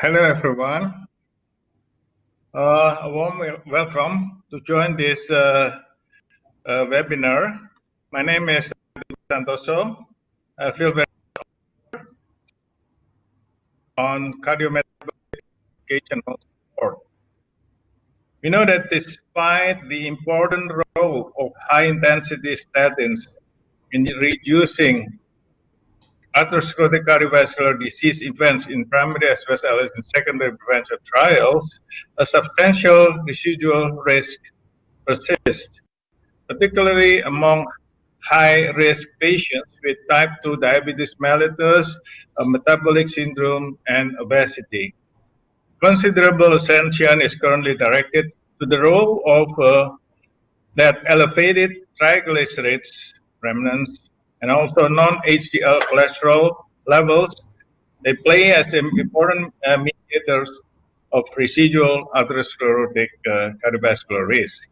Hello, everyone. A warm welcome to join this webinar. My name is Santoso. I feel very on cardiometabolic educational support. We know that despite the important role of high-intensity statins in reducing atherosclerotic cardiovascular disease events in primary as well as in secondary prevention trials, a substantial residual risk persists, particularly among high-risk patients with type 2 diabetes mellitus, metabolic syndrome, and obesity. Considerable attention is currently directed to the role of that elevated triglycerides remnants and also non-HDL cholesterol levels. They play as important mediators of residual atherosclerotic cardiovascular risk.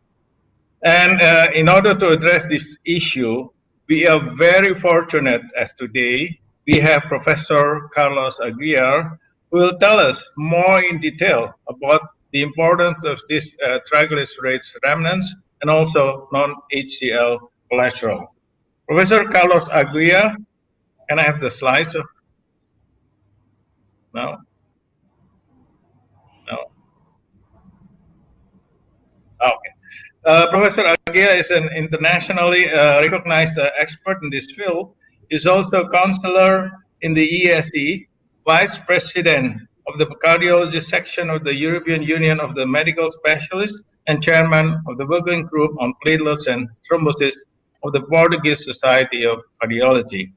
And in order to address this issue, we are very fortunate as today we have Professor Carlos Aguiar, who will tell us more in detail about the importance of these triglycerides remnants and also non-HDL cholesterol. Professor Carlos Aguiar, can I have the slides? No? No? Okay. Professor Aguiar is an internationally recognized expert in this field. He's also counselor in the ESE, vice president of the cardiology section of the European Union of the Medical Specialists, and chairman of the working group on platelets and thrombosis of the Portuguese Society of Cardiology.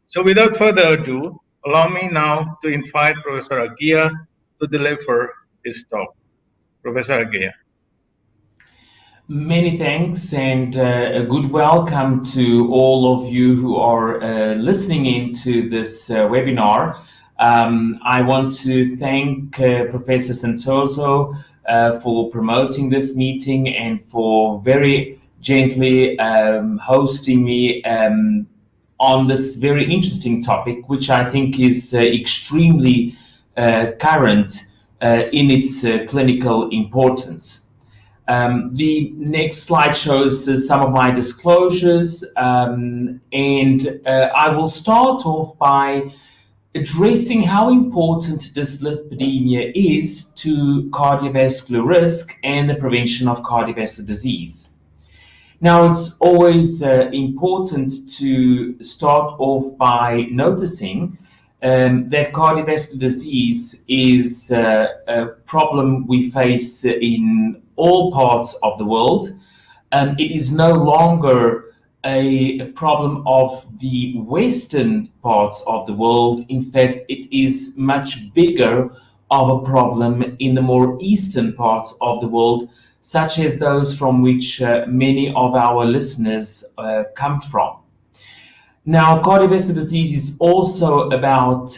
So without further ado, allow me now to invite Professor Aguiar to deliver his talk. Professor Aguiar. Many thanks and a good welcome to all of you who are listening into this webinar. I want to thank Professor Santoso for promoting this meeting and for very gently hosting me on this very interesting topic, which I think is extremely current in its clinical importance. The next slide shows some of my disclosures, and I will start off by addressing how important dyslipidemia is to cardiovascular risk and the prevention of cardiovascular disease. Now, it's always important to start off by noticing that cardiovascular disease is a problem we face in all parts of the world. It is no longer a problem of the western parts of the world. In fact, it is much bigger of a problem in the more eastern parts of the world, such as those from which many of our listeners come from. Now, cardiovascular disease is also about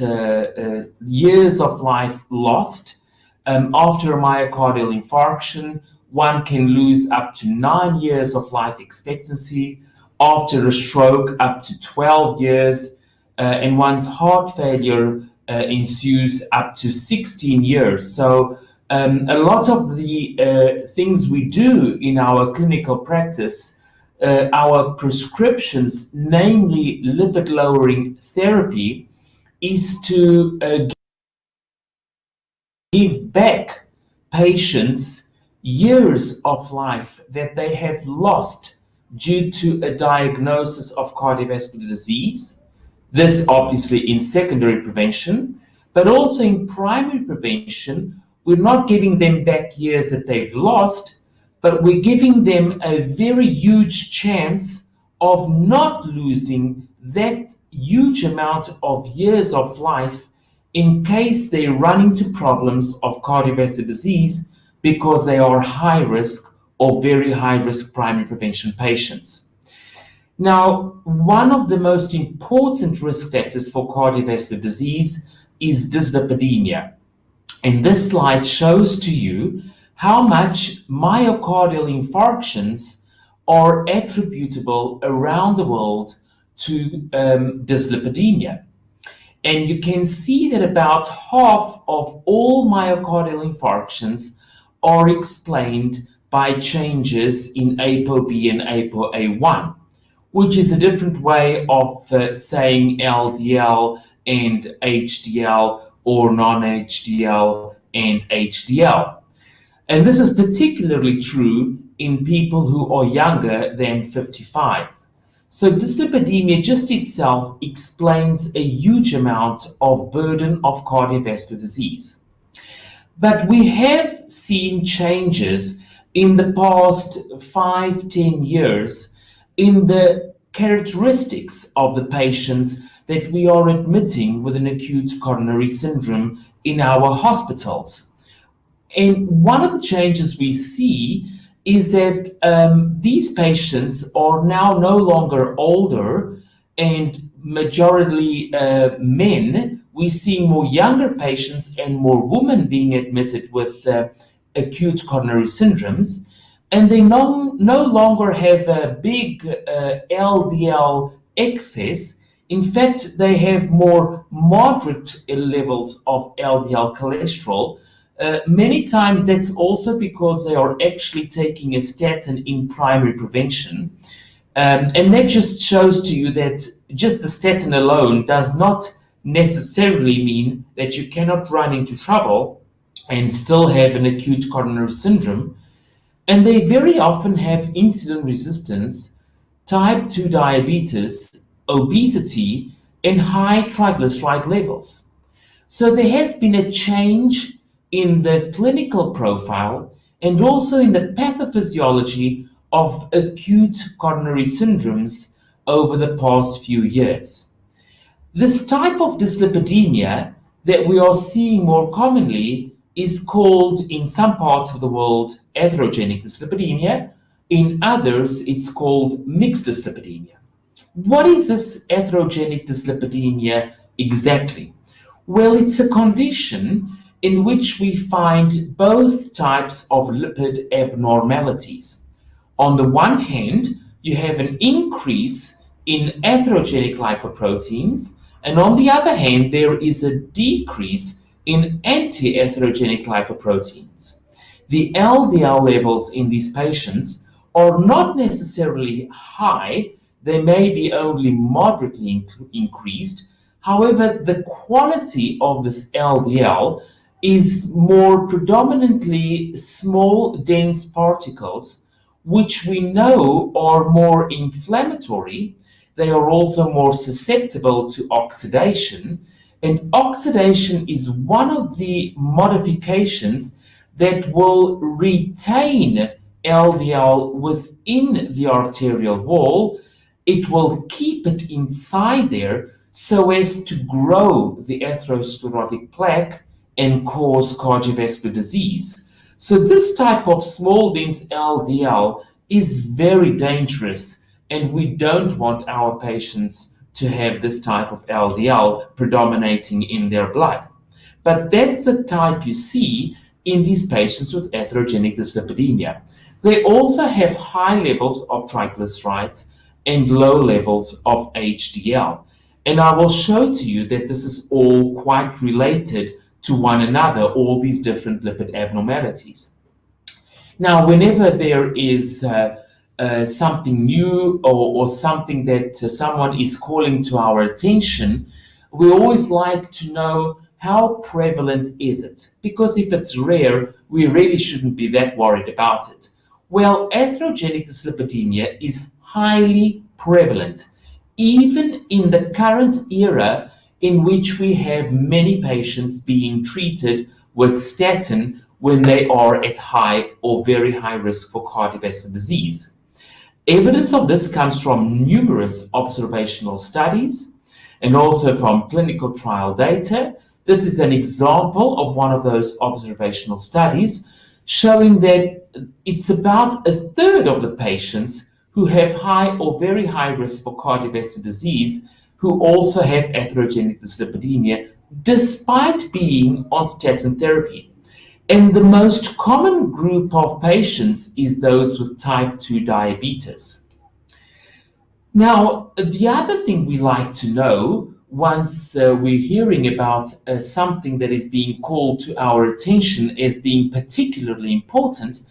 years of life lost. After a myocardial infarction, one can lose up to 9 years of life expectancy. After a stroke, up to 12 years. And once heart failure ensues, up to 16 years. So a lot of the things we do in our clinical practice, our prescriptions, namely lipid-lowering therapy, is to give back patients years of life that they have lost due to a diagnosis of cardiovascular disease. This obviously in secondary prevention, but also in primary prevention, we're not giving them back years that they've lost, but we're giving them a very huge chance of not losing that huge amount of years of life in case they run into problems of cardiovascular disease because they are high risk or very high risk primary prevention patients. Now, one of the most important risk factors for cardiovascular disease is dyslipidemia. And this slide shows to you how much myocardial infarctions are attributable around the world to dyslipidemia. And you can see that about half of all myocardial infarctions are explained by changes in ApoB and ApoA1, which is a different way of saying LDL and HDL or non-HDL and HDL. And this is particularly true in people who are younger than 55. So dyslipidemia just itself explains a huge amount of burden of cardiovascular disease. But we have seen changes in the past 5-10 years in the characteristics of the patients that we are admitting with an acute coronary syndrome in our hospitals. And one of the changes we see is that these patients are now no longer older and majority men. We see more younger patients and more women being admitted with acute coronary syndromes, and they no longer have a big LDL excess. In fact, they have more moderate levels of LDL cholesterol. Many times that's also because they are actually taking a statin in primary prevention. And that just shows to you that just the statin alone does not necessarily mean that you cannot run into trouble and still have an acute coronary syndrome. And they very often have insulin resistance, type 2 diabetes, obesity, and high triglyceride levels. So there has been a change in the clinical profile and also in the pathophysiology of acute coronary syndromes over the past few years. This type of dyslipidemia that we are seeing more commonly is called, in some parts of the world, atherogenic dyslipidemia. In others, it's called mixed dyslipidemia. What is this atherogenic dyslipidemia exactly? Well, it's a condition in which we find both types of lipid abnormalities. On the one hand, you have an increase in atherogenic lipoproteins, and on the other hand, there is a decrease in anti-atherogenic lipoproteins. The LDL levels in these patients are not necessarily high, they may be only moderately increased. However, the quality of this LDL is more predominantly small, dense particles, which we know are more inflammatory. They are also more susceptible to oxidation. And oxidation is one of the modifications that will retain LDL within the arterial wall. It will keep it inside there so as to grow the atherosclerotic plaque and cause cardiovascular disease. So this type of small dense LDL is very dangerous, and we don't want our patients to have this type of LDL predominating in their blood. But that's the type you see in these patients with atherogenic dyslipidemia. They also have high levels of triglycerides and low levels of HDL. And I will show to you that this is all quite related to one another, all these different lipid abnormalities. Now, whenever there is something new or something that someone is calling to our attention, we always like to know how prevalent is it? Because if it's rare, we really shouldn't be that worried about it. Well, atherogenic dyslipidemia is highly prevalent, even in the current era in which we have many patients being treated with statin when they are at high or very high risk for cardiovascular disease. Evidence of this comes from numerous observational studies and also from clinical trial data. This is an example of one of those observational studies showing that it's about a third of the patients who have high or very high risk for cardiovascular disease who also have atherogenic dyslipidemia despite being on statin therapy. And the most common group of patients is those with type 2 diabetes. Now, the other thing we like to know once we're hearing about something that is being called to our attention as being particularly important,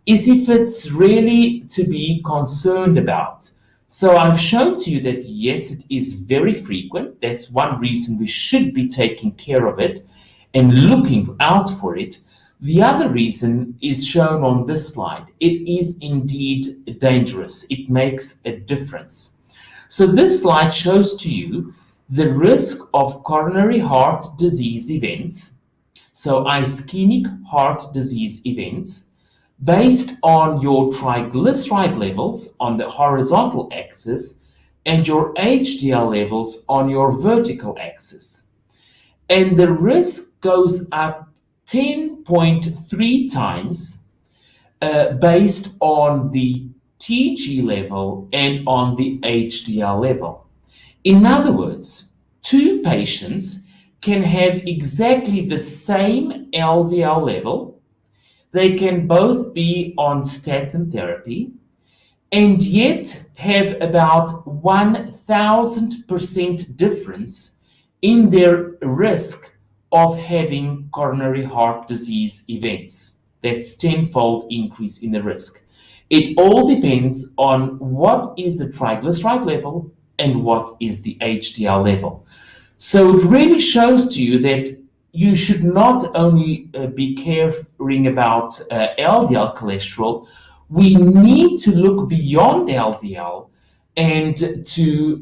is if it's really to be concerned about. So I've shown to you that yes, it is very frequent. That's one reason we should be taking care of it and looking out for it. The other reason is shown on this slide. It is indeed dangerous. It makes a difference. So this slide shows to you the risk of coronary heart disease events, so ischemic heart disease events, based on your triglyceride levels on the horizontal axis and your HDL levels on your vertical axis. And the risk goes up 10.3 times based on the TG level and on the HDL level. In other words, two patients can have exactly the same LDL level. They can both be on statin therapy and yet have about 1,000% difference in their risk of having coronary heart disease events. That's tenfold increase in the risk. It all depends on what is the triglyceride level and what is the HDL level. So it really shows to you that you should not only be caring about LDL cholesterol, we need to look beyond LDL and to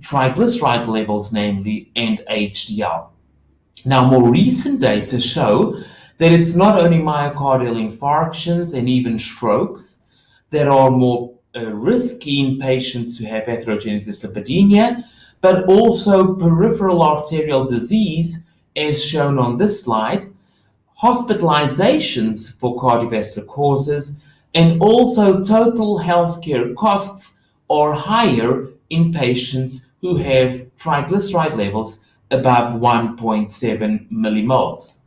triglyceride levels, namely, and HDL. Now, more recent data show that it's not only myocardial infarctions and even strokes that are more risky in patients who have atherogenic dyslipidemia, but also peripheral arterial disease, as shown on this slide, hospitalizations for cardiovascular causes, and also total healthcare costs are higher in patients who have triglyceride levels above 1.7 millimoles.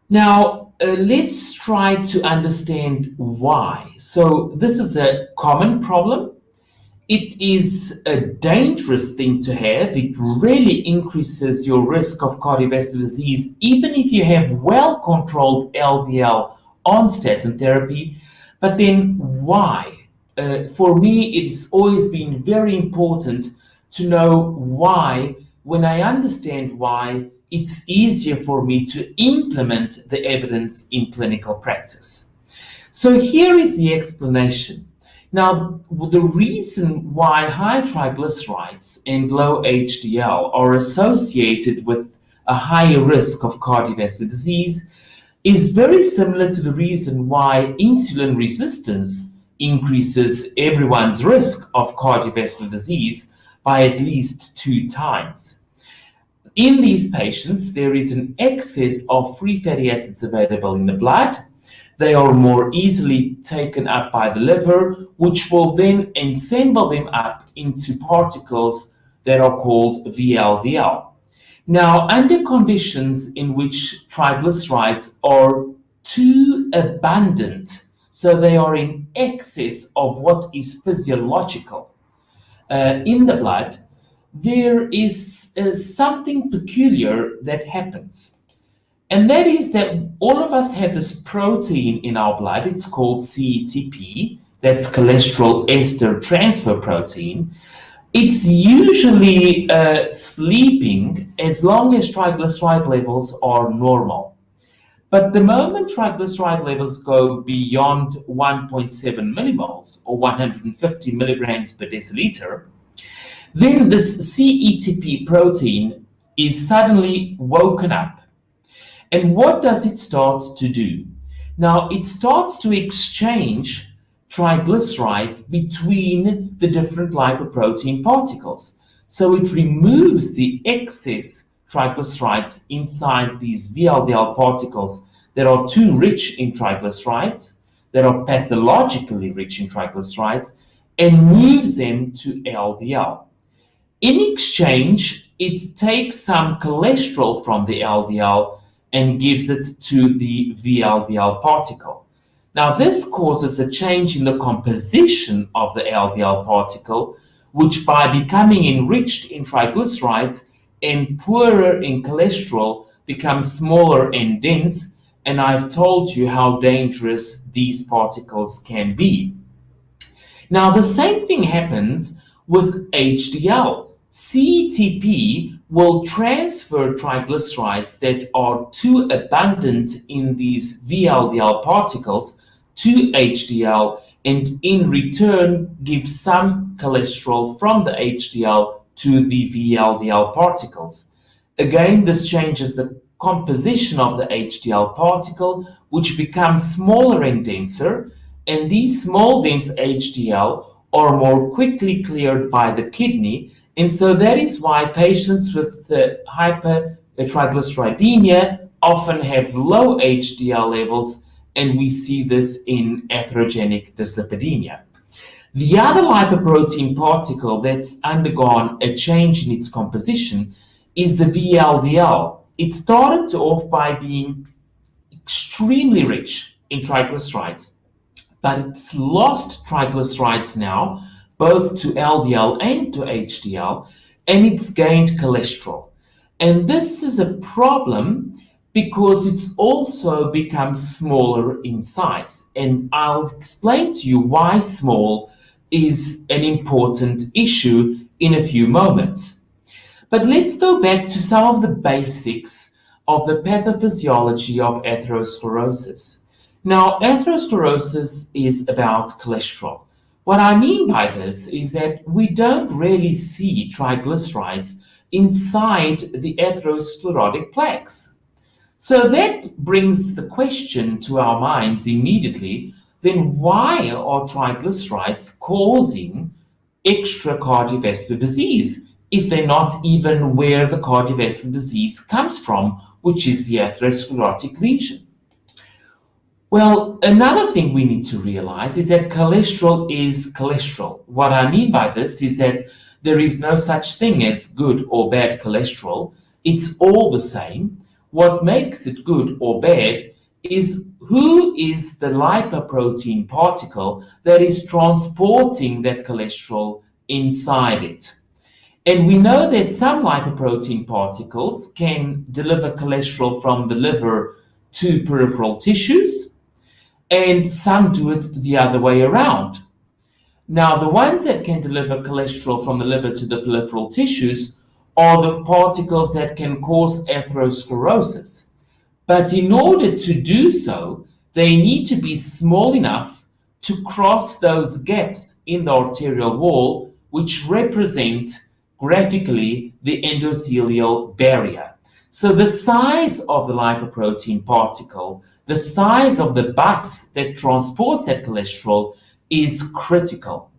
Now, let's try to understand why. So this is a common problem. It is a dangerous thing to have. It really increases your risk of cardiovascular disease, even if you have well-controlled LDL on statin therapy. But then why? For me, it's always been very important to know why. When I understand why, it's easier for me to implement the evidence in clinical practice. So here is the explanation. Now, the reason why high triglycerides and low HDL are associated with a higher risk of cardiovascular disease is very similar to the reason why insulin resistance increases everyone's risk of cardiovascular disease by at least 2 times. In these patients, there is an excess of free fatty acids available in the blood. They are more easily taken up by the liver, which will then assemble them up into particles that are called VLDL. Now, under conditions in which triglycerides are too abundant, so they are in excess of what is physiological in the blood, there is something peculiar that happens. And that is that all of us have this protein in our blood. It's called CETP. That's cholesterol ester transfer protein. It's usually sleeping as long as triglyceride levels are normal. But the moment triglyceride levels go beyond 1.7 millimoles or 150 milligrams per deciliter, then this CETP protein is suddenly woken up. And what does it start to do? Now, it starts to exchange triglycerides between the different lipoprotein particles. So it removes the excess triglycerides inside these VLDL particles that are too rich in triglycerides, that are pathologically rich in triglycerides, and moves them to LDL. In exchange, it takes some cholesterol from the LDL and gives it to the VLDL particle. Now, this causes a change in the composition of the LDL particle, which by becoming enriched in triglycerides and poorer in cholesterol become smaller and dense, and I've told you how dangerous these particles can be. Now, the same thing happens with HDL. CETP will transfer triglycerides that are too abundant in these VLDL particles to HDL, and in return give some cholesterol from the HDL to the VLDL particles. Again, this changes the composition of the HDL particle, which becomes smaller and denser, and these small dense HDL are more quickly cleared by the kidney, and so that is why patients with hypertriglyceridemia often have low HDL levels, and we see this in atherogenic dyslipidemia. The other lipoprotein particle that's undergone a change in its composition is the VLDL. It started off by being extremely rich in triglycerides, but it's lost triglycerides now, both to LDL and to HDL, and it's gained cholesterol. And this is a problem because it's also becomes smaller in size. And I'll explain to you why small is an important issue in a few moments. But let's go back to some of the basics of the pathophysiology of atherosclerosis. Now, atherosclerosis is about cholesterol. What I mean by this is that we don't really see triglycerides inside the atherosclerotic plaques. So that brings the question to our minds immediately, then why are triglycerides causing extra cardiovascular disease if they're not even where the cardiovascular disease comes from, which is the atherosclerotic lesion? Well, another thing we need to realize is that cholesterol is cholesterol. What I mean by this is that there is no such thing as good or bad cholesterol. It's all the same. What makes it good or bad is who is the lipoprotein particle that is transporting that cholesterol inside it. And we know that some lipoprotein particles can deliver cholesterol from the liver to peripheral tissues, and some do it the other way around. Now, the ones that can deliver cholesterol from the liver to the peripheral tissues are the particles that can cause atherosclerosis. But in order to do so, they need to be small enough to cross those gaps in the arterial wall, which represent graphically the endothelial barrier. So the size of the lipoprotein particle, the size of the bus that transports that cholesterol is critical.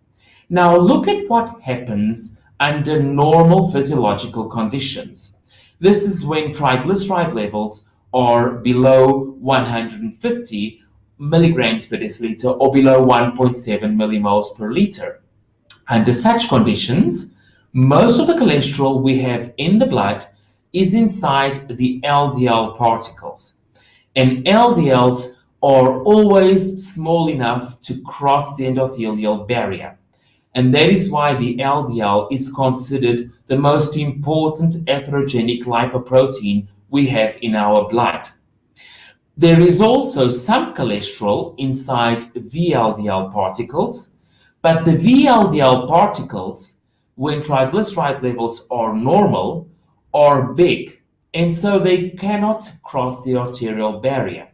Now look at what happens under normal physiological conditions. This is when triglyceride levels are below 150 milligrams per deciliter or below 1.7 millimoles per liter. Under such conditions, most of the cholesterol we have in the blood is inside the LDL particles. And LDLs are always small enough to cross the endothelial barrier. And that is why the LDL is considered the most important atherogenic lipoprotein we have in our blood. There is also some cholesterol inside VLDL particles, but the VLDL particles, when triglyceride levels are normal, are big, and so they cannot cross the arterial barrier.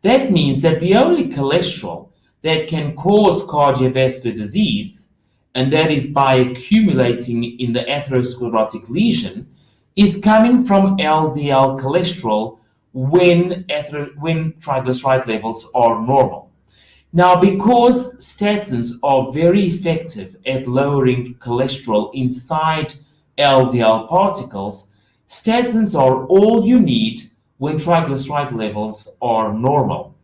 That means that the only cholesterol that can cause cardiovascular disease, and that is by accumulating in the atherosclerotic lesion, is coming from LDL cholesterol when triglyceride levels are normal. Now, because statins are very effective at lowering cholesterol inside LDL particles, statins are all you need when triglyceride levels are normal.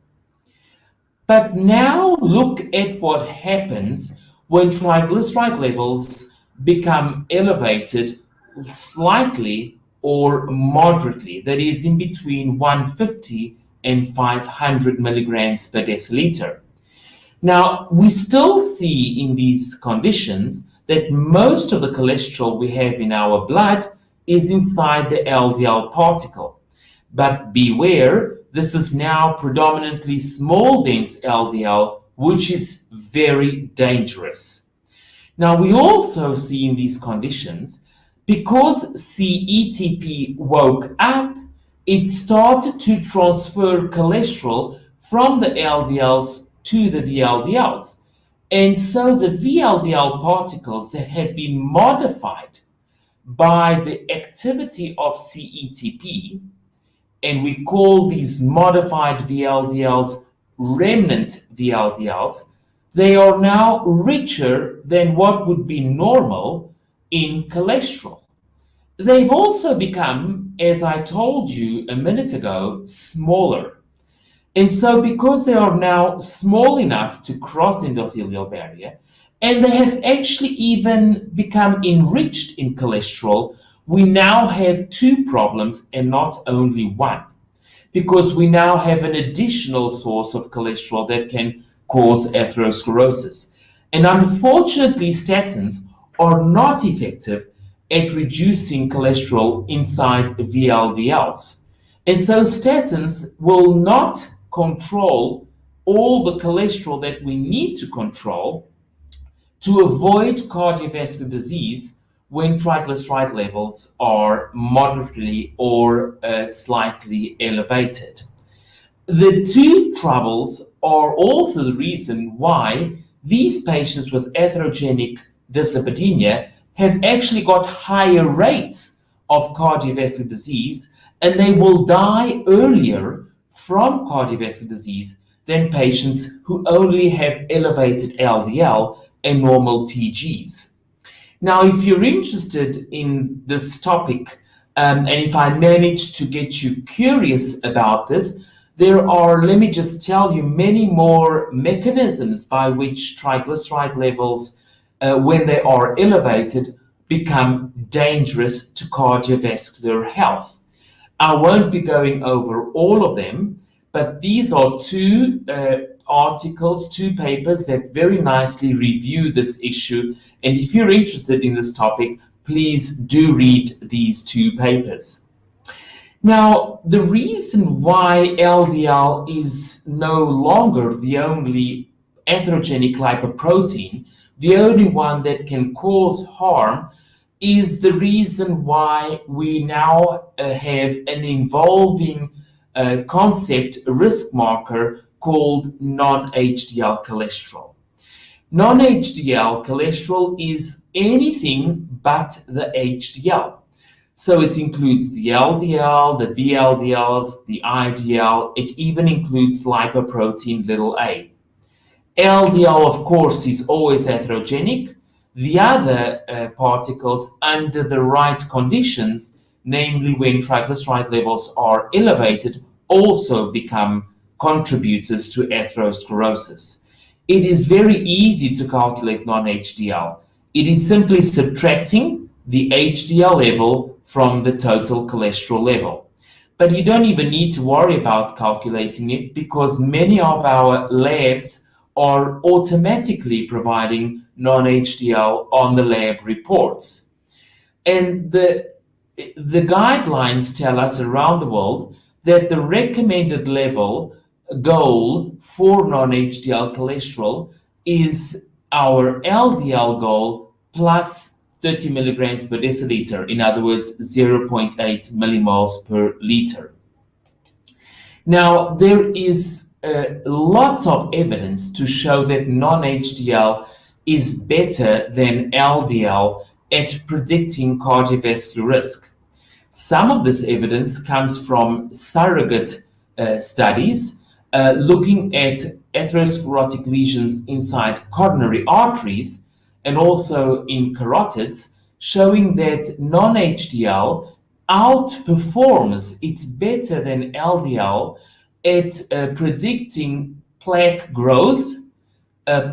But now look at what happens when triglyceride levels become elevated slightly or moderately, that is in between 150 and 500 milligrams per deciliter. Now, we still see in these conditions that most of the cholesterol we have in our blood is inside the LDL particle. But beware, this is now predominantly small dense LDL, which is very dangerous. Now, we also see in these conditions, because CETP woke up, it started to transfer cholesterol from the LDLs to the VLDLs. And so the VLDL particles that have been modified by the activity of CETP, and we call these modified VLDLs remnant VLDLs, they are now richer than what would be normal in cholesterol. They've also become, as I told you a minute ago, smaller. And so because they are now small enough to cross the endothelial barrier, and they have actually even become enriched in cholesterol, we now have two problems and not only one, because we now have an additional source of cholesterol that can cause atherosclerosis. And unfortunately, statins are not effective at reducing cholesterol inside VLDLs. And so statins will not control all the cholesterol that we need to control to avoid cardiovascular disease when triglyceride levels are moderately or slightly elevated. The two troubles are also the reason why these patients with atherogenic dyslipidemia have actually got higher rates of cardiovascular disease, and they will die earlier from cardiovascular disease than patients who only have elevated LDL and normal TGs. Now, if you're interested in this topic, and if I manage to get you curious about this, there are, let me just tell you, many more mechanisms by which triglyceride levels, when they are elevated, become dangerous to cardiovascular health. I won't be going over all of them, but these are two articles, two papers that very nicely review this issue. And if you're interested in this topic, please do read these two papers. Now, the reason why LDL is no longer the only atherogenic lipoprotein, the only one that can cause harm, is the reason why we now have an evolving concept, a risk marker called non-HDL cholesterol. Non-HDL cholesterol is anything but the HDL. So it includes the LDL, the VLDLs, the IDL. It even includes lipoprotein little a. LDL, of course, is always atherogenic. The other particles, under the right conditions, namely when triglyceride levels are elevated, also become contributors to atherosclerosis. It is very easy to calculate non-HDL. It is simply subtracting the HDL level from the total cholesterol level. But you don't even need to worry about calculating it, because many of our labs are automatically providing non-HDL on the lab reports. And the guidelines tell us around the world that the recommended level goal for non-HDL cholesterol is our LDL goal plus 30 milligrams per deciliter, in other words, 0.8 millimoles per liter. Now, there is lots of evidence to show that non-HDL is better than LDL at predicting cardiovascular risk. Some of this evidence comes from surrogate studies looking at atherosclerotic lesions inside coronary arteries and also in carotids, showing that non-HDL outperforms, it's better than LDL at predicting plaque growth,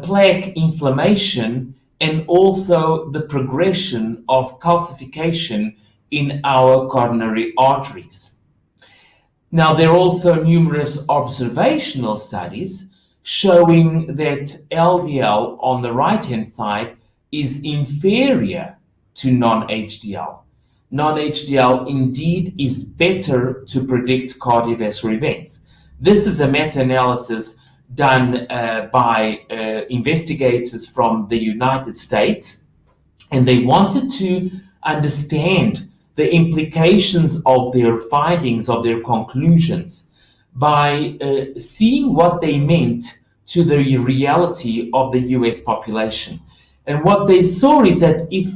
plaque inflammation, and also the progression of calcification in our coronary arteries. Now, there are also numerous observational studies showing that LDL on the right-hand side is inferior to non-HDL. Non-HDL indeed is better to predict cardiovascular events. This is a meta-analysis done by investigators from the United States, and they wanted to understand the implications of their findings, of their conclusions, by seeing what they meant to the reality of the US population. And what they saw is that if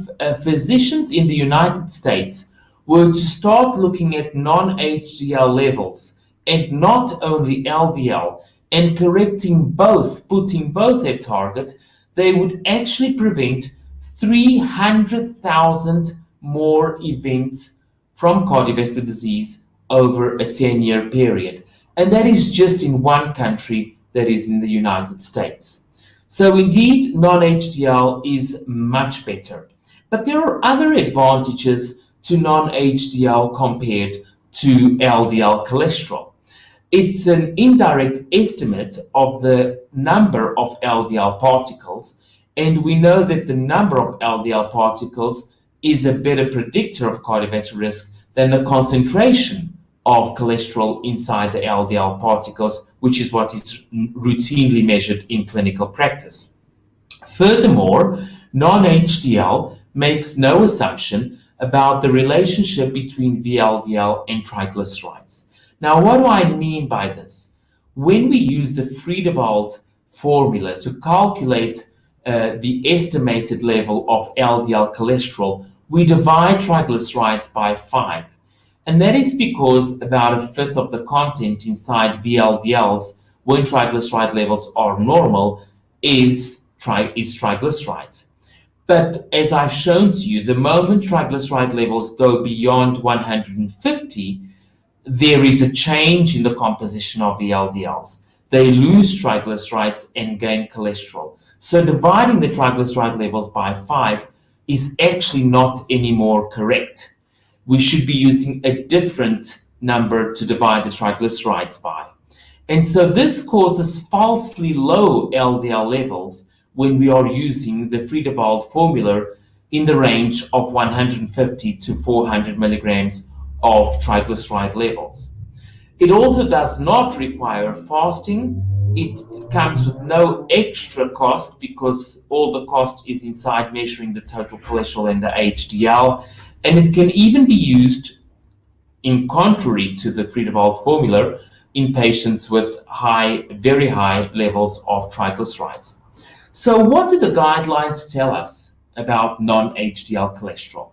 physicians in the United States were to start looking at non-HDL levels and not only LDL, and correcting both, putting both at target, they would actually prevent 300,000 more events from cardiovascular disease over a 10-year period. And that is just in one country, that is in the United States. So indeed, non-HDL is much better. But there are other advantages to non-HDL compared to LDL cholesterol. It's an indirect estimate of the number of LDL particles, and we know that the number of LDL particles is a better predictor of cardiovascular risk than the concentration of cholesterol inside the LDL particles, which is what is routinely measured in clinical practice. Furthermore, non-HDL makes no assumption about the relationship between VLDL and triglycerides. Now, what do I mean by this? When we use the Friedewald formula to calculate the estimated level of LDL cholesterol, we divide triglycerides by 5. And that is because about a fifth of the content inside VLDLs, when triglyceride levels are normal, is triglycerides. But as I've shown to you, the moment triglyceride levels go beyond 150, there is a change in the composition of VLDLs. They lose triglycerides and gain cholesterol. So dividing the triglyceride levels by 5 is actually not anymore correct. We should be using a different number to divide the triglycerides by. And so this causes falsely low LDL levels when we are using the Friedewald formula in the range of 150 to 400 milligrams of triglyceride levels. It also does not require fasting. It comes with no extra cost because all the cost is inside measuring the total cholesterol and the HDL. And it can even be used, in contrary to the Friedewald formula, in patients with very high levels of triglycerides. So what do the guidelines tell us about non-HDL cholesterol?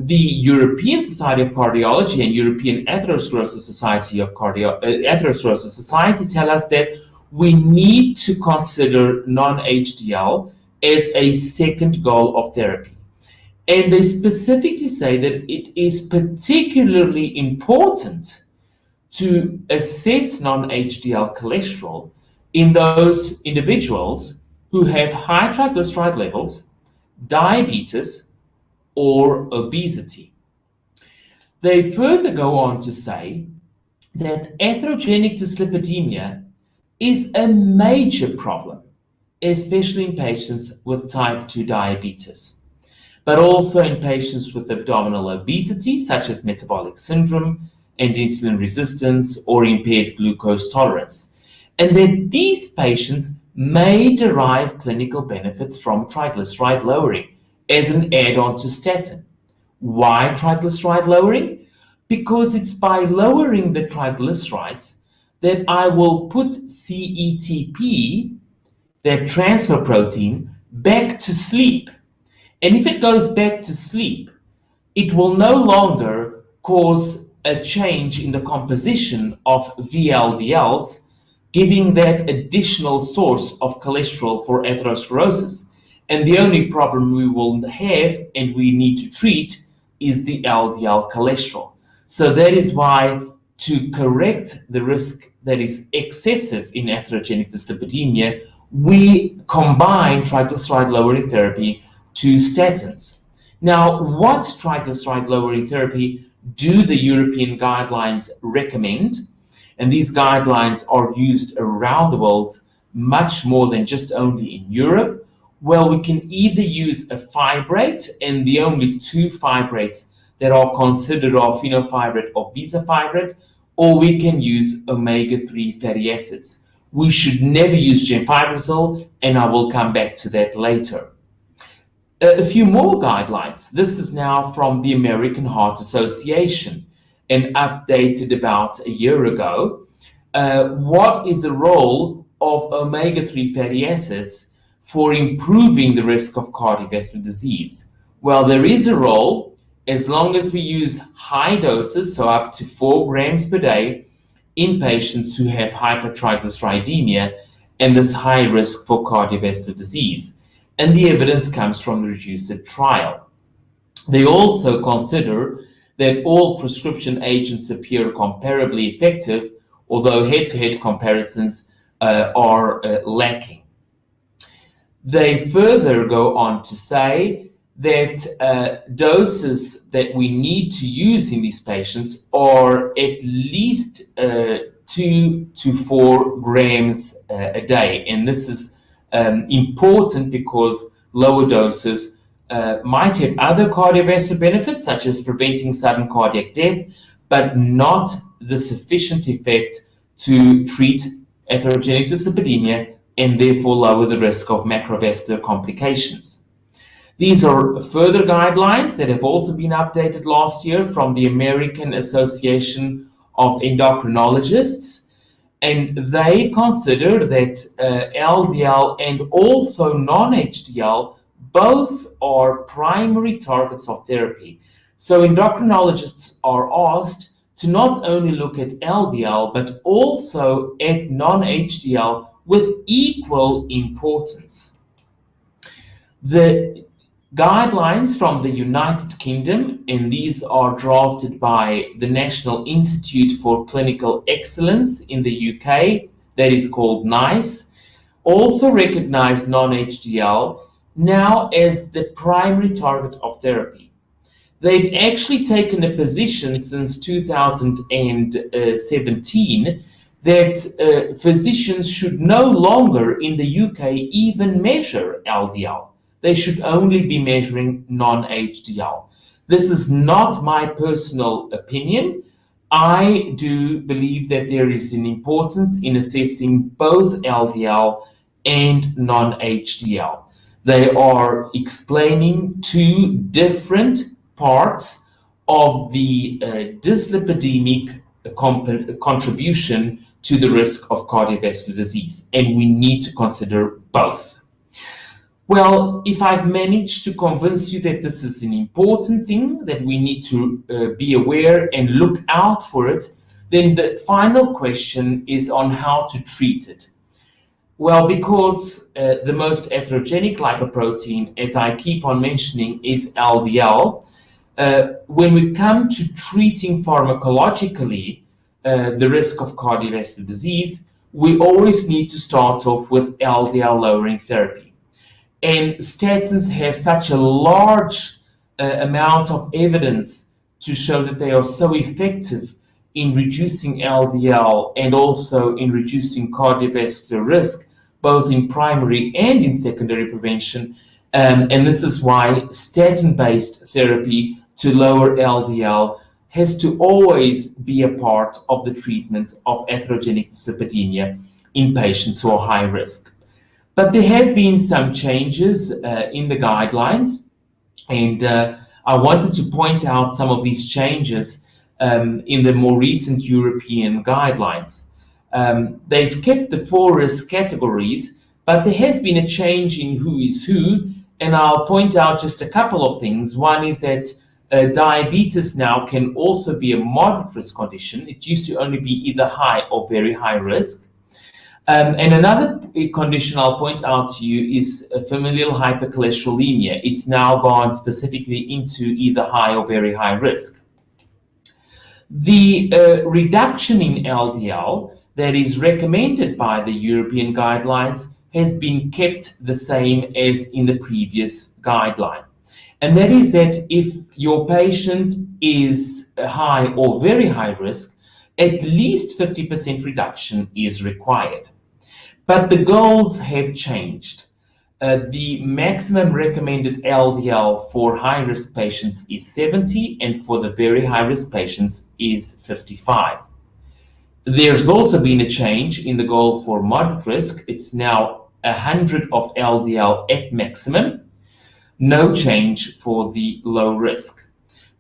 The European Society of Cardiology and European Atherosclerosis Society tell us that we need to consider non-HDL as a second goal of therapy. And they specifically say that it is particularly important to assess non-HDL cholesterol in those individuals who have high triglyceride levels, diabetes, or obesity. They further go on to say that atherogenic dyslipidemia is a major problem, especially in patients with type 2 diabetes, but also in patients with abdominal obesity, such as metabolic syndrome and insulin resistance or impaired glucose tolerance, and that these patients may derive clinical benefits from triglyceride lowering as an add-on to statin. Why triglyceride lowering? Because it's by lowering the triglycerides that I will put CETP, that transfer protein, back to sleep. And if it goes back to sleep, it will no longer cause a change in the composition of VLDLs, giving that additional source of cholesterol for atherosclerosis. And the only problem we will have and we need to treat is the LDL cholesterol. So that is why, to correct the risk that is excessive in atherogenic dyslipidemia, we combine triglyceride lowering therapy to statins. Now, what triglyceride lowering therapy do the European guidelines recommend? And these guidelines are used around the world, much more than just only in Europe. Well, we can either use a fibrate, and the only two fibrates that are considered are fenofibrate or bezafibrate, or we can use omega-3 fatty acids. We should never use gemfibrozil, and I will come back to that later. A few more guidelines. This is now from the American Heart Association and updated about a year ago. What is the role of omega-3 fatty acids for improving the risk of cardiovascular disease? Well, there is a role as long as we use high doses, so up to 4 grams per day, in patients who have hypertriglyceridemia and this high risk for cardiovascular disease. And the evidence comes from the REDUCE-IT trial. They also consider that all prescription agents appear comparably effective, although head-to-head comparisons are lacking. They further go on to say that doses that we need to use in these patients are at least 2 to 4 grams a day. And this is important because lower doses might have other cardiovascular benefits, such as preventing sudden cardiac death, but not the sufficient effect to treat atherogenic dyslipidemia and therefore lower the risk of macrovascular complications. These are further guidelines that have also been updated last year from the American Association of Endocrinologists, and they consider that LDL and also non-HDL both are primary targets of therapy. So endocrinologists are asked to not only look at LDL, but also at non-HDL with equal importance. The guidelines from the United Kingdom, and these are drafted by the National Institute for Clinical Excellence in the UK, that is called NICE, also recognize non-HDL now as the primary target of therapy. They've actually taken a position since 2017 that physicians should no longer in the UK even measure LDL. They should only be measuring non-HDL. This is not my personal opinion. I do believe that there is an importance in assessing both LDL and non-HDL. They are explaining two different parts of the dyslipidemic contribution to the risk of cardiovascular disease, and we need to consider both. Well, if I've managed to convince you that this is an important thing, that we need to be aware and look out for it, then the final question is on how to treat it. Well, because the most atherogenic lipoprotein, as I keep on mentioning, is LDL, when we come to treating pharmacologically the risk of cardiovascular disease, we always need to start off with LDL lowering therapy. And statins have such a large amount of evidence to show that they are so effective in reducing LDL and also in reducing cardiovascular risk, both in primary and in secondary prevention. And this is why statin-based therapy to lower LDL has to always be a part of the treatment of atherogenic dyslipidemia in patients who are high risk. But there have been some changes in the guidelines, and I wanted to point out some of these changes in the more recent European guidelines. They've kept the 4 risk categories, but there has been a change in who is who, and I'll point out just a couple of things. One is that diabetes now can also be a moderate risk condition. It used to only be either high or very high risk. And another condition I'll point out to you is familial hypercholesterolemia. It's now gone specifically into either high or very high risk. The reduction in LDL that is recommended by the European guidelines has been kept the same as in the previous guideline. And that is that if your patient is high or very high risk, at least 50% reduction is required. But the goals have changed. the maximum recommended LDL for high-risk patients is 70, and for the very high-risk patients is 55. There's also been a change in the goal for moderate risk. It's now 100 of LDL at maximum. No change for the low risk.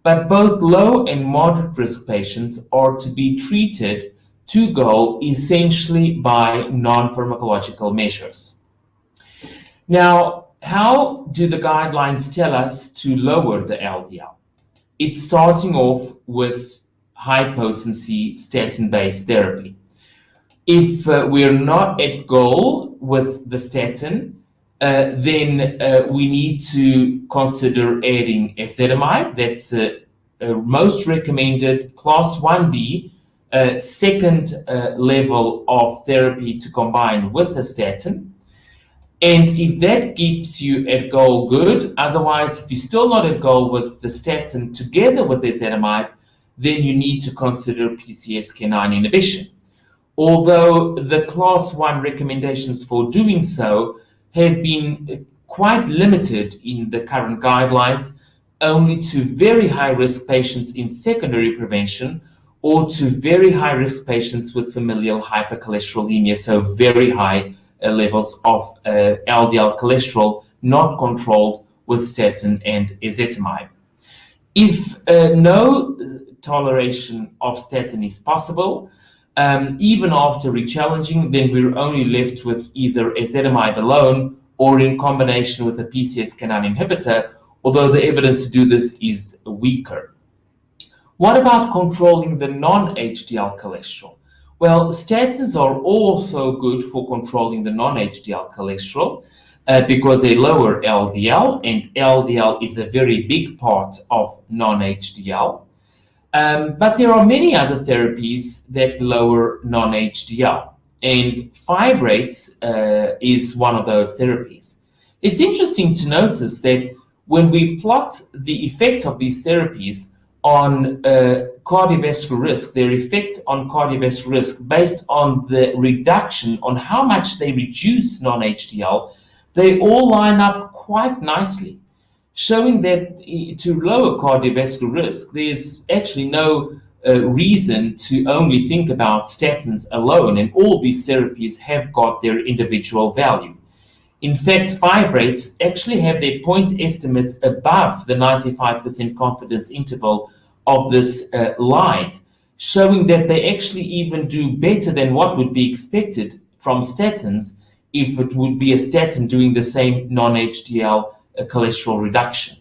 But both low and moderate risk patients are to be treated to goal essentially by non-pharmacological measures. Now, how do the guidelines tell us to lower the LDL? It's starting off with high potency statin-based therapy. If we're not at goal with the statin, then we need to consider adding ezetimibe. That's most recommended class 1B, second level of therapy to combine with the statin. And if that keeps you at goal, good. Otherwise, if you're still not at goal with the statin together with ezetimibe, then you need to consider PCSK9 inhibition. Although the class 1 recommendations for doing so have been quite limited in the current guidelines, only to very high-risk patients in secondary prevention or to very high-risk patients with familial hypercholesterolemia, so very high levels of LDL cholesterol not controlled with statin and ezetimibe. If no toleration of statin is possible, even after rechallenging, then we're only left with either ezetimibe alone or in combination with a PCSK9 inhibitor, although the evidence to do this is weaker. What about controlling the non-HDL cholesterol? Well, statins are also good for controlling the non-HDL cholesterol because they lower LDL, and LDL is a very big part of non-HDL. But there are many other therapies that lower non-HDL, and fibrates is one of those therapies. It's interesting to notice that when we plot the effect of these therapies on cardiovascular risk, their effect on cardiovascular risk based on the reduction, on how much they reduce non-HDL, they all line up quite nicely, showing that to lower cardiovascular risk, there's actually no reason to only think about statins alone, and all these therapies have got their individual value. In fact, fibrates actually have their point estimates above the 95% confidence interval of this line, showing that they actually even do better than what would be expected from statins if it would be a statin doing the same non-HDL cholesterol reduction.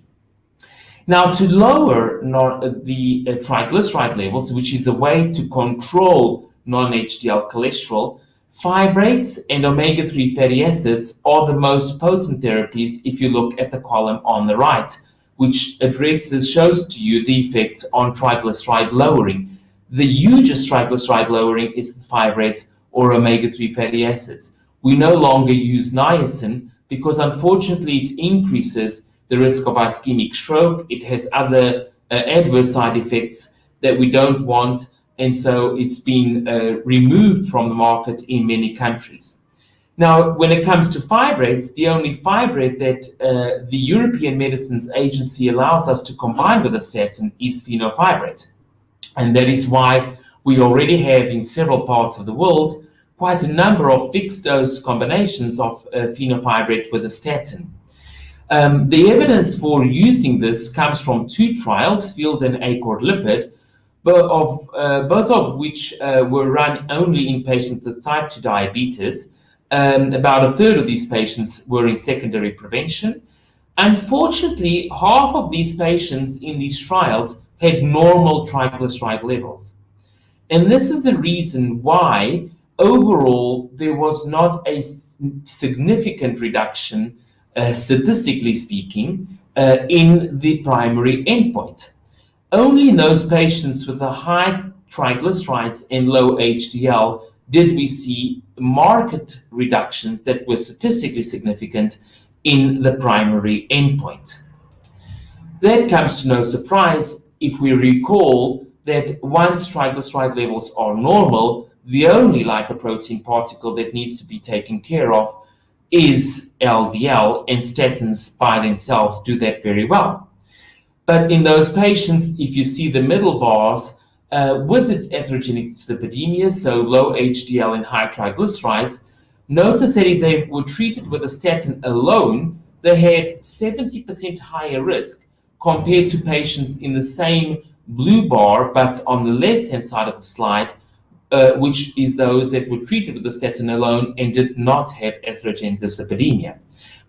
Now, to lower the triglyceride levels, which is a way to control non-HDL cholesterol, fibrates and omega-3 fatty acids are the most potent therapies if you look at the column on the right, which shows to you the effects on triglyceride lowering. The hugest triglyceride lowering is the fibrates or omega-3 fatty acids. We no longer use niacin because unfortunately it increases the risk of ischemic stroke. It has other adverse side effects that we don't want, and so it's been removed from the market in many countries. Now, when it comes to fibrates, the only fibrate that the European Medicines Agency allows us to combine with a statin is fenofibrate. And that is why we already have in several parts of the world quite a number of fixed dose combinations of fenofibrate with a statin. The evidence for using this comes from two trials, FIELD and ACORD Lipid, both of which were run only in patients with type 2 diabetes. About a third of these patients were in secondary prevention. Unfortunately, half of these patients in these trials had normal triglyceride levels. And this is the reason why overall there was not a significant reduction, statistically speaking, in the primary endpoint. Only in those patients with a high triglycerides and low HDL did we see marked reductions that were statistically significant in the primary endpoint. That comes to no surprise if we recall that once triglyceride levels are normal, the only lipoprotein particle that needs to be taken care of is LDL, and statins by themselves do that very well. But in those patients, if you see the middle bars, with atherogenic dyslipidemia, so low HDL and high triglycerides, notice that if they were treated with a statin alone, they had 70% higher risk compared to patients in the same blue bar, but on the left-hand side of the slide, which is those that were treated with the statin alone and did not have atherogenic dyslipidemia.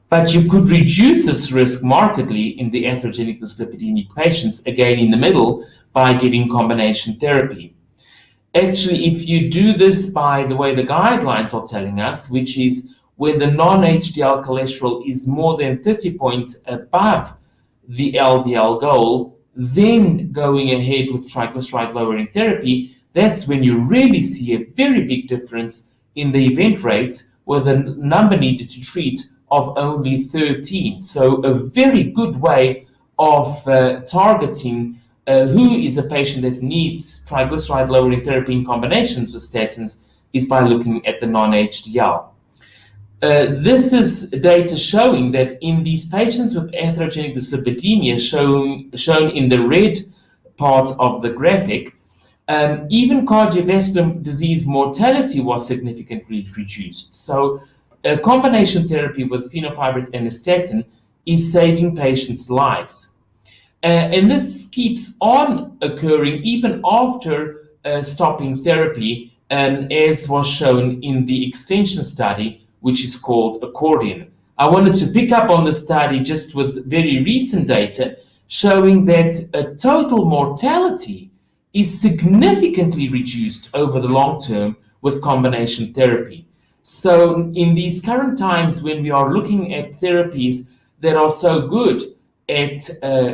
But you could reduce this risk markedly in the atherogenic dyslipidemic patients, again in the middle, by giving combination therapy. Actually, if you do this by the way the guidelines are telling us, which is when the non-HDL cholesterol is more than 30 points above the LDL goal, then going ahead with triglyceride lowering therapy, that's when you really see a very big difference in the event rates with a number needed to treat of only 13. So a very good way of targeting who is a patient that needs triglyceride lowering therapy in combination with statins is by looking at the non-HDL. This is data showing that in these patients with atherogenic dyslipidemia, shown in the red part of the graphic, even cardiovascular disease mortality was significantly reduced. So a combination therapy with fenofibrate and a statin is saving patients' lives. And this keeps on occurring even after stopping therapy, as was shown in the extension study, which is called Accordion. I wanted to pick up on the study just with very recent data showing that total mortality is significantly reduced over the long term with combination therapy. So in these current times when we are looking at therapies that are so good at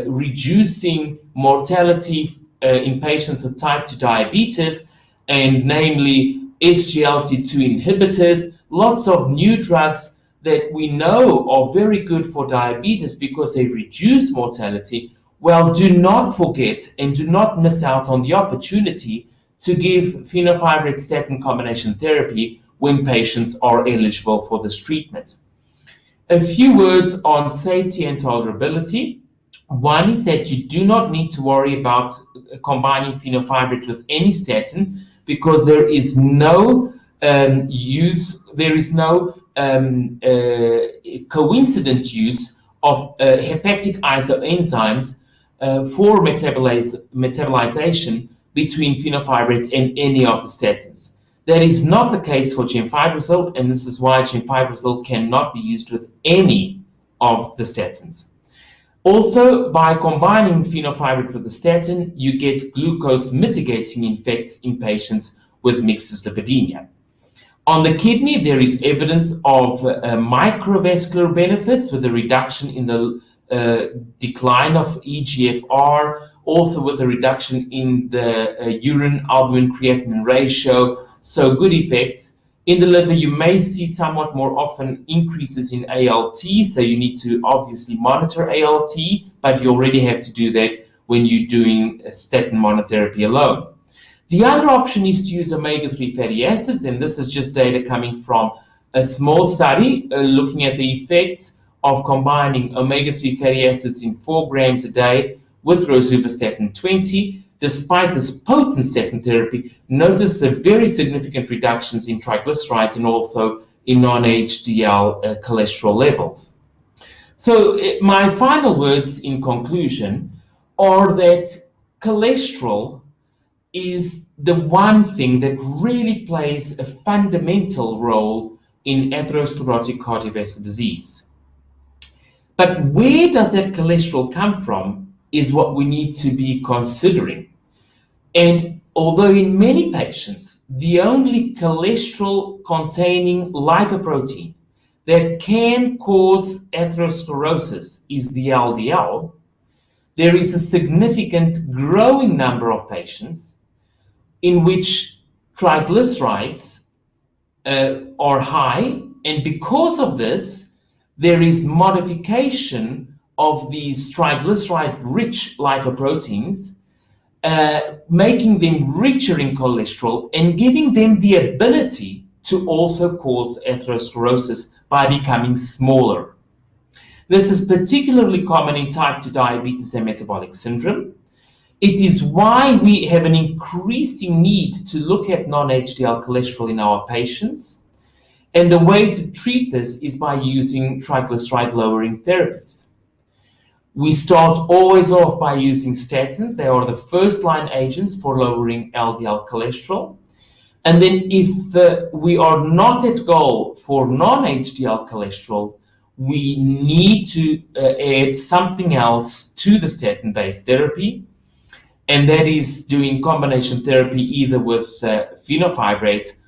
reducing mortality in patients with type 2 diabetes, and namely SGLT2 inhibitors, lots of new drugs that we know are very good for diabetes because they reduce mortality. Well, do not forget and do not miss out on the opportunity to give fenofibrate statin combination therapy when patients are eligible for this treatment. A few words on safety and tolerability. One is that you do not need to worry about combining fenofibrate with any statin because there is no coincident use of hepatic isoenzymes for metabolization between fenofibrate and any of the statins. That is not the case for gemfibrozil, and this is why gemfibrozil cannot be used with any of the statins. Also, by combining fenofibrate with the statin, you get glucose mitigating effects in patients with mixed dyslipidemia. On the kidney, there is evidence of microvascular benefits with a reduction in the decline of EGFR, also with a reduction in the urine albumin creatinine ratio, so good effects. In the liver, you may see somewhat more often increases in ALT, so you need to obviously monitor ALT, but you already have to do that when you're doing statin monotherapy alone. The other option is to use omega-3 fatty acids, and this is just data coming from a small study looking at the effects of combining omega-3 fatty acids in 4 grams a day with rosuvastatin 20. Despite this potent statin therapy, notice the very significant reductions in triglycerides and also in non-HDL cholesterol levels. So my final words in conclusion are that cholesterol is the one thing that really plays a fundamental role in atherosclerotic cardiovascular disease. But where does that cholesterol come from is what we need to be considering. And although in many patients, the only cholesterol-containing lipoprotein that can cause atherosclerosis is the LDL, there is a significant growing number of patients in which triglycerides are high, and because of this, there is modification of these triglyceride-rich lipoproteins, making them richer in cholesterol and giving them the ability to also cause atherosclerosis by becoming smaller. This is particularly common in type 2 diabetes and metabolic syndrome. It is why we have an increasing need to look at non-HDL cholesterol in our patients. And the way to treat this is by using triglyceride lowering therapies. We start always off by using statins. They are the first line agents for lowering LDL cholesterol. And then if we are not at goal for non-HDL cholesterol, we need to add something else to the statin-based therapy, and that is doing combination therapy either with fenofibrate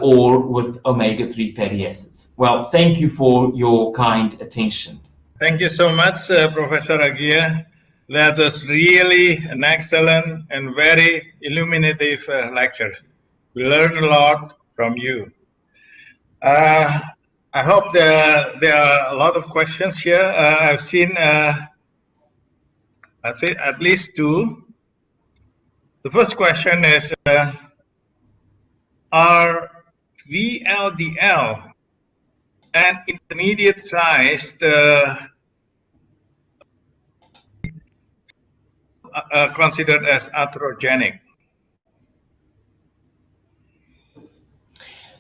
or with omega-3 fatty acids. Well, thank you for your kind attention. Thank you so much, Professor Agia. That was really an excellent and very illuminative lecture. We learned a lot from you. I hope there are a lot of questions here. I've seen I think at least two. The first question is, are VLDL and intermediate sized considered as atherogenic?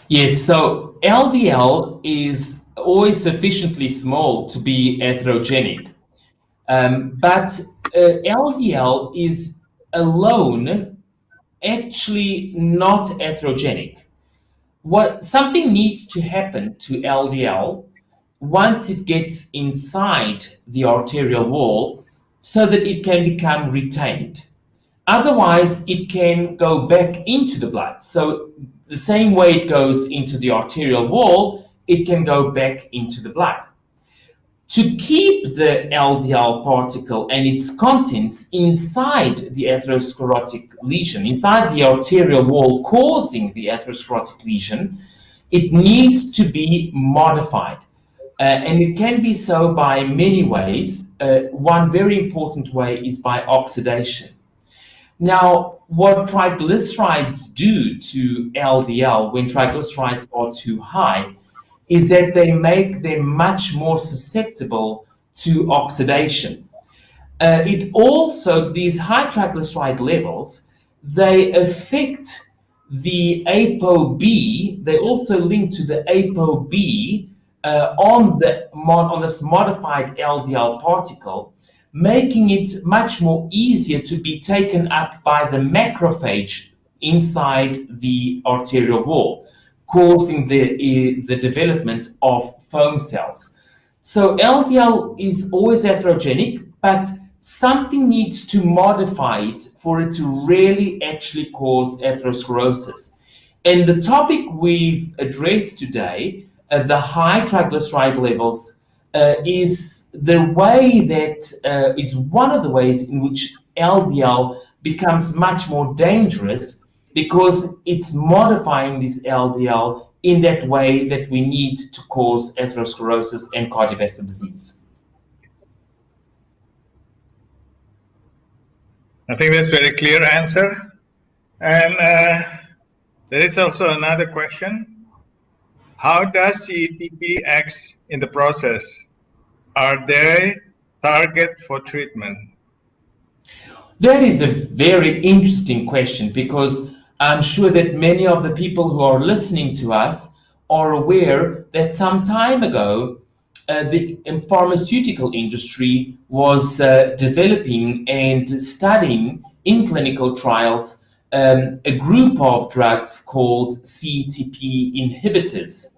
Yes, so LDL is always sufficiently small to be atherogenic, but LDL is alone actually not atherogenic. Something needs to happen to LDL once it gets inside the arterial wall so that it can become retained. Otherwise, it can go back into the blood. So the same way it goes into the arterial wall, it can go back into the blood. To keep the LDL particle and its contents inside the atherosclerotic lesion, inside the arterial wall causing the atherosclerotic lesion, it needs to be modified. And it can be so by many ways. One very important way is by oxidation. Now, what triglycerides do to LDL when triglycerides are too high is that they make them much more susceptible to oxidation. These high triglyceride levels, they affect the ApoB. They also link to the ApoB on this modified LDL particle, making it much more easier to be taken up by the macrophage inside the arterial wall, causing the development of foam cells. So LDL is always atherogenic, but something needs to modify it for it to really actually cause atherosclerosis. And the topic we've addressed today, the high triglyceride levels, is the way that is one of the ways in which LDL becomes much more dangerous, because it's modifying this LDL in that way that we need to cause atherosclerosis and cardiovascular disease. I think that's a very clear answer. And there is also another question. How does CETP act in the process? Are they target for treatment? That is a very interesting question, because I'm sure that many of the people who are listening to us are aware that some time ago, the pharmaceutical industry was developing and studying in clinical trials a group of drugs called CETP inhibitors.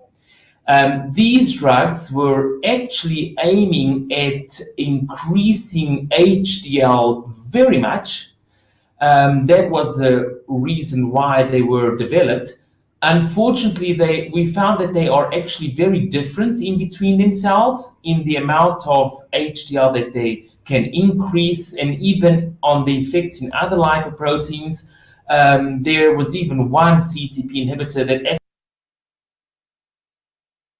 These drugs were actually aiming at increasing HDL very much. That was the reason why they were developed. Unfortunately, we found that they are actually very different in between themselves in the amount of HDL that they can increase, and even on the effects in other lipoproteins. There was even one CETP inhibitor that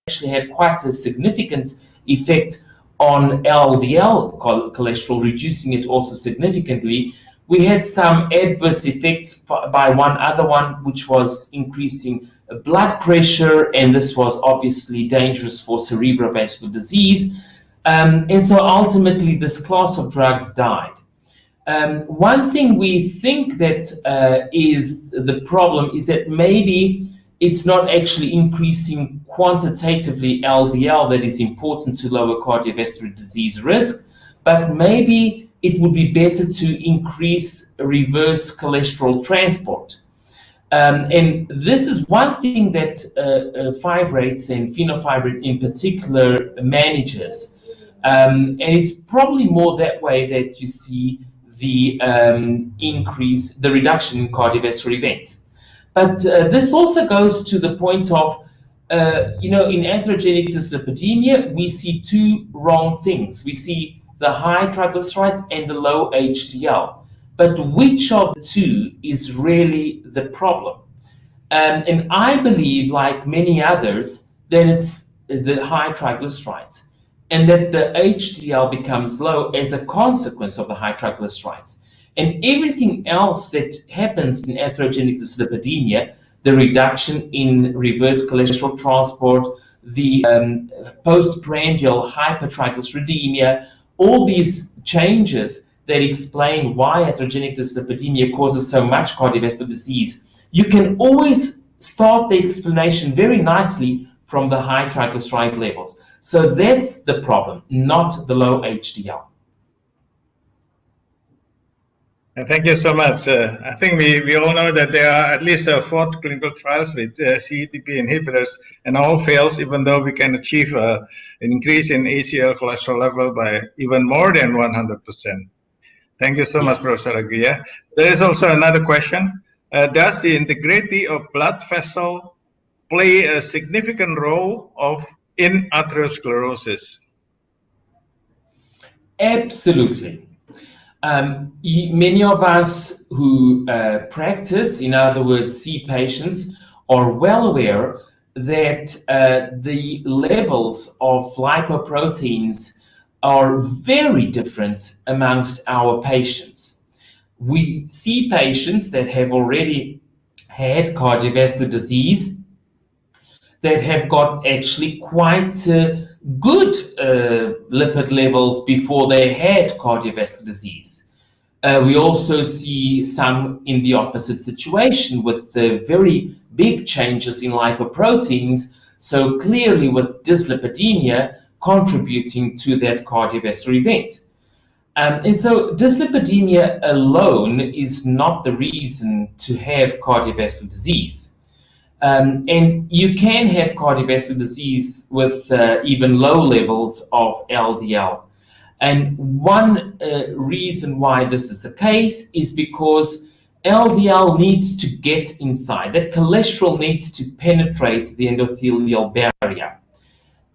actually had quite a significant effect on LDL cholesterol, reducing it also significantly. We had some adverse effects by one other one, which was increasing blood pressure, and this was obviously dangerous for cerebrovascular disease. And so ultimately, this class of drugs died. One thing we think that is the problem is that maybe it's not actually increasing quantitatively LDL that is important to lower cardiovascular disease risk, but maybe it would be better to increase reverse cholesterol transport. And this is one thing that fibrates and fenofibrates in particular manages. And it's probably more that way that you see the the reduction in cardiovascular events. But this also goes to the point of, in atherogenic dyslipidemia, we see two wrong things. We see the high triglycerides and the low HDL. But which of the two is really the problem? And I believe, like many others, that it's the high triglycerides and that the HDL becomes low as a consequence of the high triglycerides. And everything else that happens in atherogenic dyslipidemia, the reduction in reverse cholesterol transport, the postprandial hypertriglyceridemia, all these changes that explain why atherogenic dyslipidemia causes so much cardiovascular disease, you can always start the explanation very nicely from the high triglyceride levels. So that's the problem, not the low HDL. Thank you so much. I think we all know that there are at least 4 clinical trials with CETP inhibitors, and all fails, even though we can achieve an increase in HDL cholesterol level by even more than 100%. Thank you so much, Professor Aguirre. There is also another question. Does the integrity of blood vessel play a significant role in atherosclerosis? Absolutely. Many of us who practice, in other words, see patients, are well aware that the levels of lipoproteins are very different amongst our patients. We see patients that have already had cardiovascular disease that have got actually quite good lipid levels before they had cardiovascular disease. We also see some in the opposite situation with very big changes in lipoproteins, so clearly with dyslipidemia contributing to that cardiovascular event. And so dyslipidemia alone is not the reason to have cardiovascular disease. And you can have cardiovascular disease with even low levels of LDL. And one reason why this is the case is because LDL needs to get inside. That cholesterol needs to penetrate the endothelial barrier.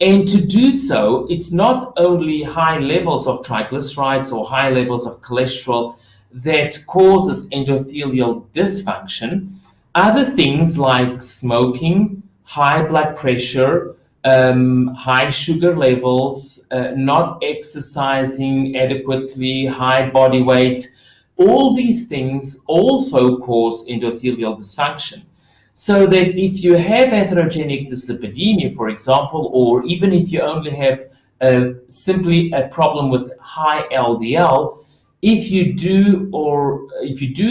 And to do so, it's not only high levels of triglycerides or high levels of cholesterol that causes endothelial dysfunction. Other things like smoking, high blood pressure, high sugar levels, not exercising adequately, high body weight, all these things also cause endothelial dysfunction. So that if you have atherogenic dyslipidemia, for example, or even if you only have simply a problem with high LDL, if you do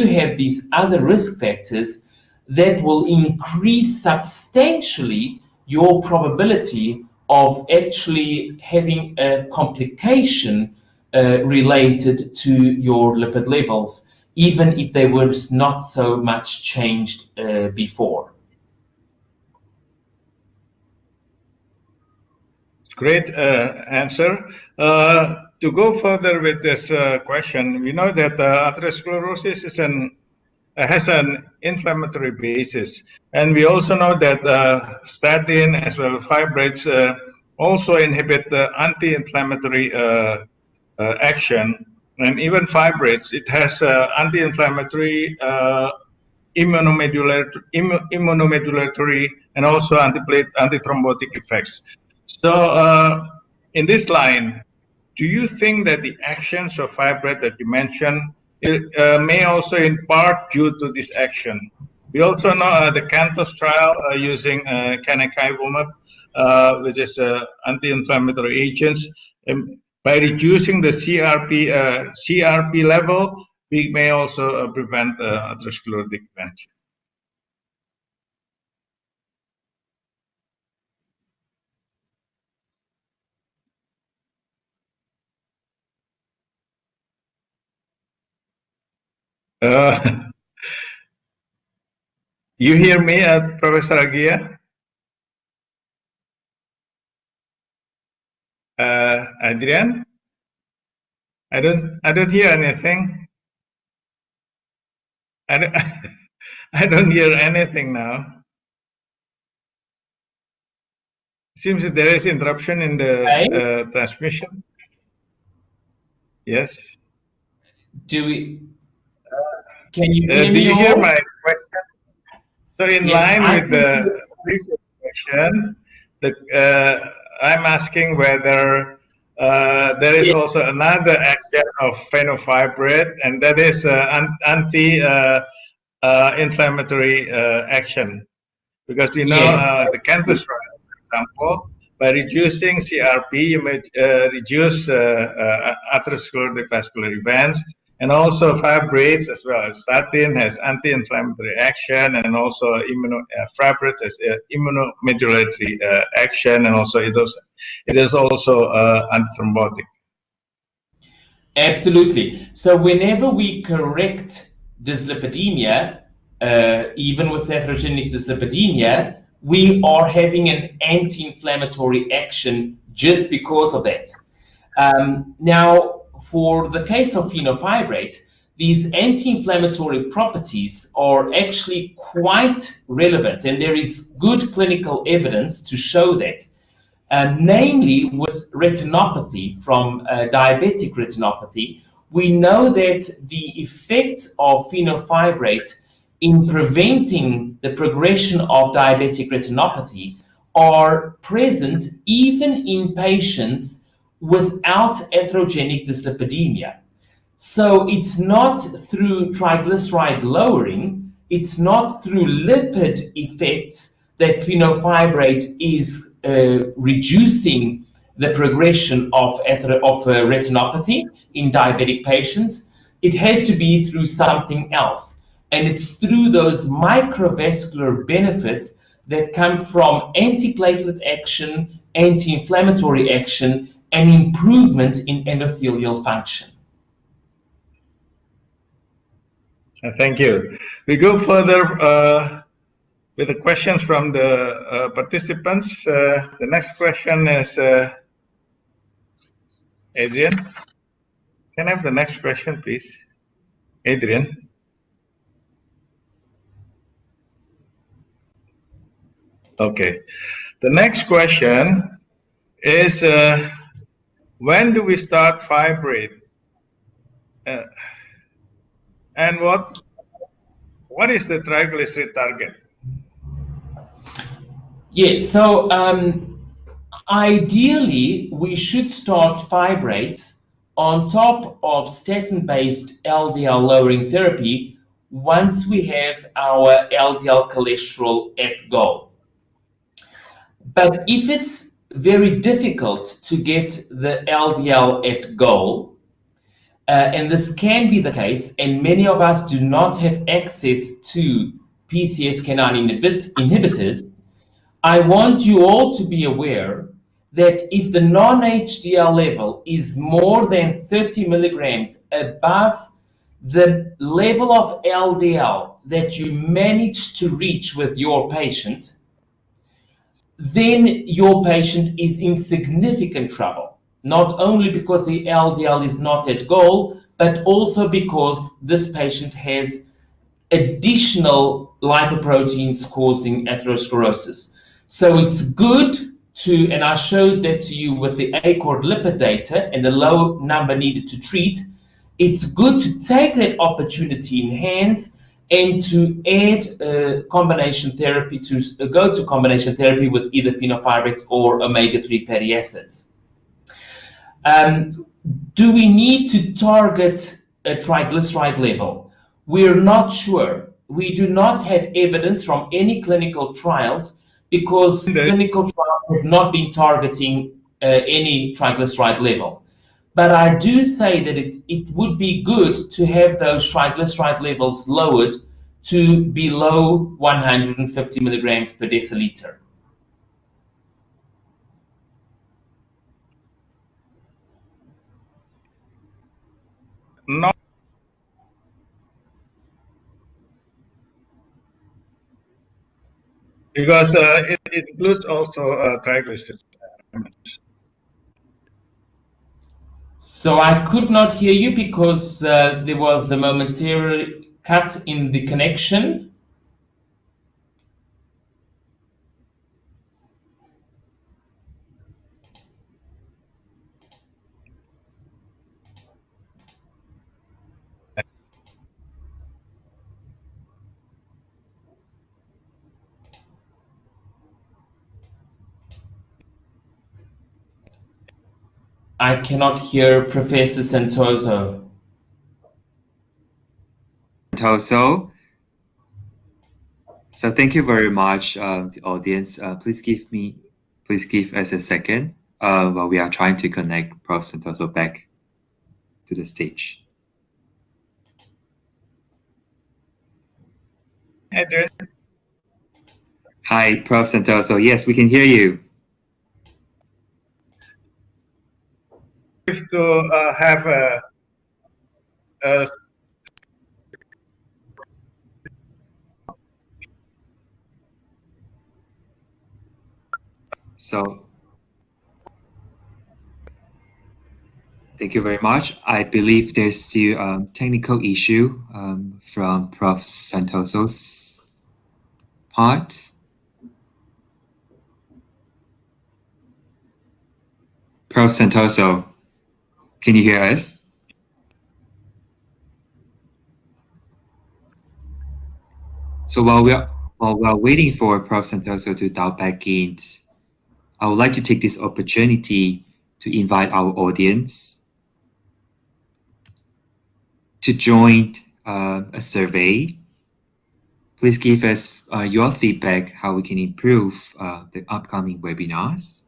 have these other risk factors, that will increase substantially your probability of actually having a complication related to your lipid levels, even if they were not so much changed before. Great answer. To go further with this question, we know that atherosclerosis has an inflammatory basis, and we also know that statin as well as fibrates also inhibit the anti-inflammatory action, and even fibrates, it has anti-inflammatory, immunomodulatory, and also antithrombotic effects. So in this line, do you think that the actions of fibrate that you mentioned may also in part due to this action? We also know the CANTOS trial using canakinumab, which is anti-inflammatory agents. By reducing the CRP level, we may also prevent atherosclerotic events. You hear me, Professor Agia? Adrian? I don't hear anything. I don't, I don't hear anything now. Seems that there is interruption in the transmission. Yes. Can you hear Do me you hear all? my question? So in Yes, line I with can the hear. previous question, I'm asking whether there is Yes, also another action of fenofibrate, and that is anti-inflammatory action. Because we know yes. the CANTOS trial, for example, by reducing CRP, you may reduce atherosclerotic vascular events, and also fibrates as well as statin has anti-inflammatory action, and also fibrates has immunomodulatory action, and also it is also antithrombotic. Absolutely. So whenever we correct dyslipidemia, even with atherogenic dyslipidemia, we are having an anti-inflammatory action just because of that. Now, for the case of fenofibrate, these anti-inflammatory properties are actually quite relevant, and there is good clinical evidence to show that. Namely, with retinopathy from diabetic retinopathy, we know that the effects of fenofibrate in preventing the progression of diabetic retinopathy are present even in patients without atherogenic dyslipidemia. So it's not through triglyceride lowering, it's not through lipid effects that fenofibrate is reducing the progression of retinopathy in diabetic patients. It has to be through something else. And it's through those microvascular benefits that come from antiplatelet action, anti-inflammatory action, and improvement in endothelial function. Thank you. We go further with the questions from the participants. The next question is Adrian. Can I have the next question, please? Adrian. Okay. The next question is when do we start fibrate? And what is the triglyceride target? Yes, so ideally, we should start fibrates on top of statin-based LDL lowering therapy once we have our LDL cholesterol at goal. But if it's very difficult to get the LDL at goal, and this can be the case, and many of us do not have access to PCSK9 inhibitors, I want you all to be aware that if the non-HDL level is more than 30 milligrams above the level of LDL that you manage to reach with your patient, then your patient is in significant trouble. Not only because the LDL is not at goal, but also because this patient has additional lipoproteins causing atherosclerosis. So it's good to, and I showed that to you with the ACORD lipid data and the low number needed to treat, it's good to take that opportunity in hands and to add combination therapy, to go to combination therapy with either fenofibrate or omega-3 fatty acids. Do we need to target a triglyceride level? We're not sure. we do not have evidence from any clinical trials because clinical trials have not been targeting any triglyceride level. But I do say that it would be good to have those triglyceride levels lowered to below 150 milligrams per deciliter. No, because it includes also triglycerides. So I could not hear you because there was a momentary cut in the connection. I cannot hear Professor Santoso. So thank you very much, the audience. Please give us a second while we are trying to connect Prof. Santoso back to the stage. Adrian? Hi, Prof. Santoso. Yes, we can hear you. To have a So thank you very much. I believe there's still a technical issue from Prof. Santoso's part. Prof. Santoso, can you hear us? So while we are waiting for Prof. Santoso to dial back in, I would like to take this opportunity to invite our audience to join a survey. Please give us your feedback how we can improve the upcoming webinars.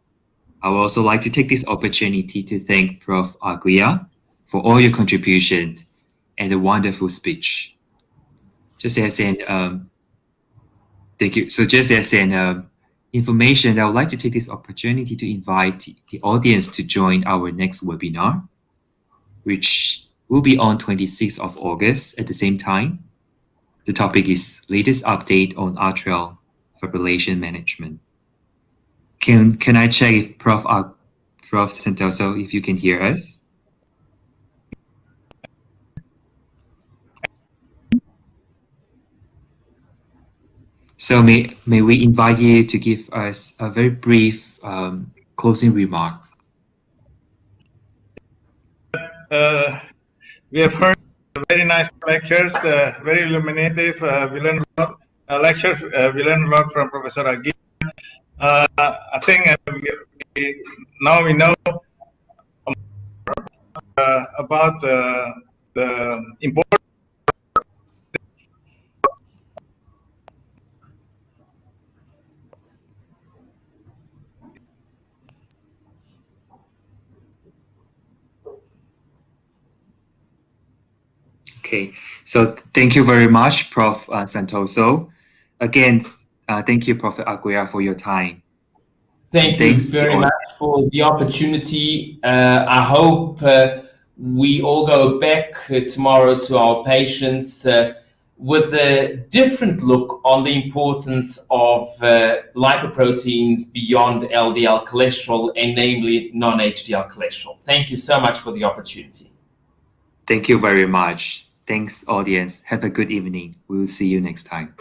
I would also like to take this opportunity to thank Prof. Aguirre for all your contributions and a wonderful speech. Just as an thank you. So just as an information, I would like to take this opportunity to invite the audience to join our next webinar, which will be on 26th of August at the same time. The topic is latest update on atrial fibrillation management. Can I check if Prof. Santoso, if you can hear us? So may we invite you to give us a very brief closing remark. We have heard very nice lectures, very illuminative. We learned a lot. Lectures. We learned a lot from Professor Agi. I think now we know about the importance. Okay, so thank you very much, Prof. Santoso. Again, thank you, Prof. Aguirre, for your time. Thank you very much for the opportunity. I hope we all go back tomorrow to our patients with a different look on the importance of lipoproteins beyond LDL cholesterol and namely non-HDL cholesterol. Thank you so much for the opportunity. Thank you very much. Thanks, audience. Have a good evening. We will see you next time.